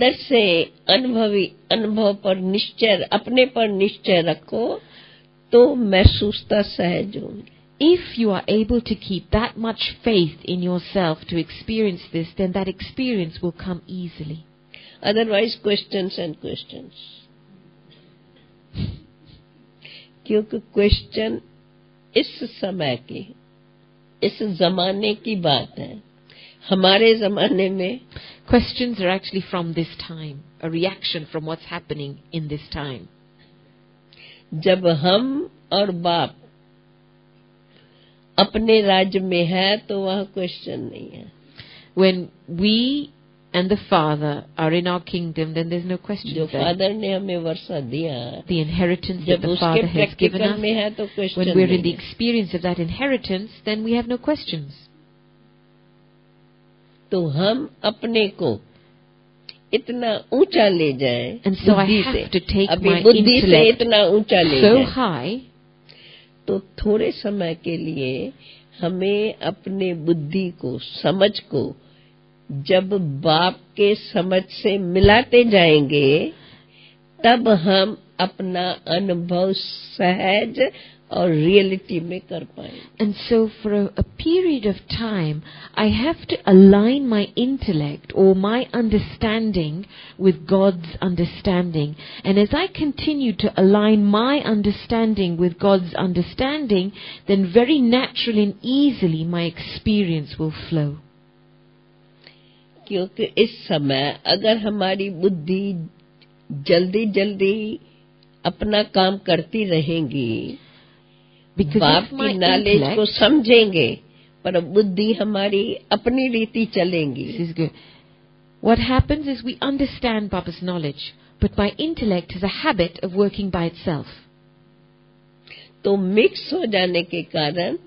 अंदर से अनुभव पर निश्चय, अपने पर निश्चय रखो तो महसूसता सहज होंगे. If you are able to keep that much faith in yourself to experience this, then that experience will come easily. Otherwise, questions and questions. क्योंकि क्वेश्चन इस समय की, इस जमाने की बात है. हमारे जमाने में questions are actually from this time, a reaction from what's happening in this time. जब हम और बाप अपने राज्य में है तो वह क्वेश्चन नहीं है. When we and the Father are in our kingdom, then there's no question. जो फादर ने हमें वर्षा दिया, the inheritance that जब the उसके Father has given practical us, में है तो क्वेश्चन when we're नहीं in the है. experience of that inheritance, then we have no questions. तो हम अपने को इतना ऊंचा ले जाएं, And so I बुद्धि have से, to take अभी my बुद्धि से intellect इतना ऊंचा ले so जाएं, high, तो थोड़े समय के लिए हमें अपने बुद्धि को, समझ को जब बाप के समझ से मिलाते जाएंगे, तब हम अपना अनुभव सहज और रियलिटी में कर पाएंगे. And so for a period of time, I have to align my intellect or my understanding with God's understanding. And as I continue to align my understanding with God's understanding, then very naturally and easily my experience will flow. क्योंकि इस समय अगर हमारी बुद्धि जल्दी जल्दी अपना काम करती रहेंगी, बाप की नॉलेज को समझेंगे, पर बुद्धि हमारी अपनी रीति चलेंगी. This is good. What happens is we understand Baba's knowledge, but my intellect has a habit of working by itself. तो मिक्स हो जाने के कारण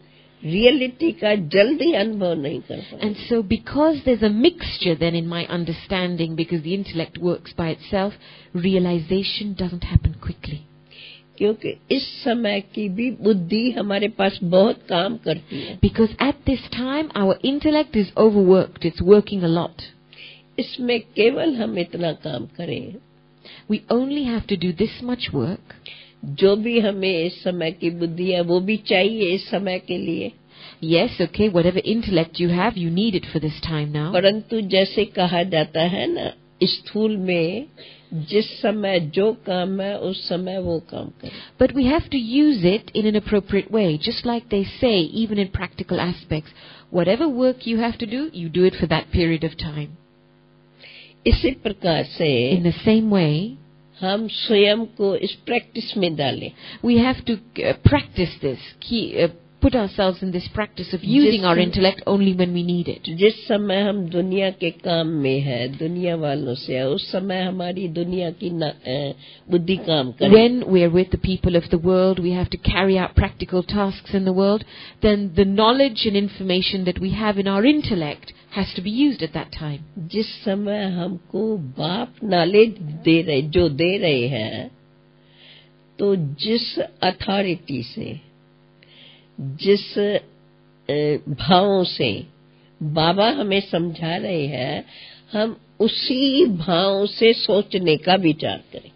रियलिटी का जल्दी अनुभव नहीं कर पाएंगे. And so because there's a mixture then in my understanding, because the intellect works by itself, realization doesn't happen quickly. क्योंकि इस समय की भी बुद्धि हमारे पास बहुत काम करती है. Because at this time our intellect is overworked, it's working a lot. इसमें केवल हम इतना काम करें, We only have to do this much work. जो भी हमें इस समय की बुद्धि है वो भी चाहिए इस समय के लिए. Yes, okay, whatever intellect you have, you need it for this time now. परंतु जैसे कहा जाता है ना, स्थूल में जिस समय जो काम है उस समय वो काम करें. But we have to use it in an appropriate way, just like they say, even in practical aspects. Whatever work you have to do, you do it for that period of time. इसी प्रकार से In the same way, हम स्वयं को इस practice में डालें. we have to practice this, put ourselves in this practice of using our intellect only when we need it. जिस समय हम दुनिया के काम में है, दुनिया वालों से है, उस समय हमारी दुनिया की बुद्धि काम करे. When we are with the people of the world, we have to carry out practical tasks in the world, then the knowledge and information that we have in our intellect has to be used at that time. जिस समय हमको बाप knowledge दे रहे, जो दे रहे हैं, तो जिस अथॉरिटी से, जिस भावों से बाबा हमें समझा रहे हैं, हम उसी भाव से सोचने का विचार करें.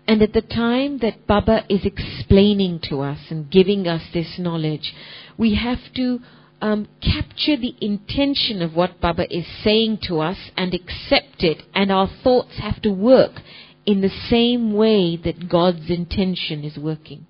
And at the time that Baba is explaining to us and giving us this knowledge, we have to capture the intention of what Baba is saying to us and accept it, and our thoughts have to work in the same way that God's intention is working.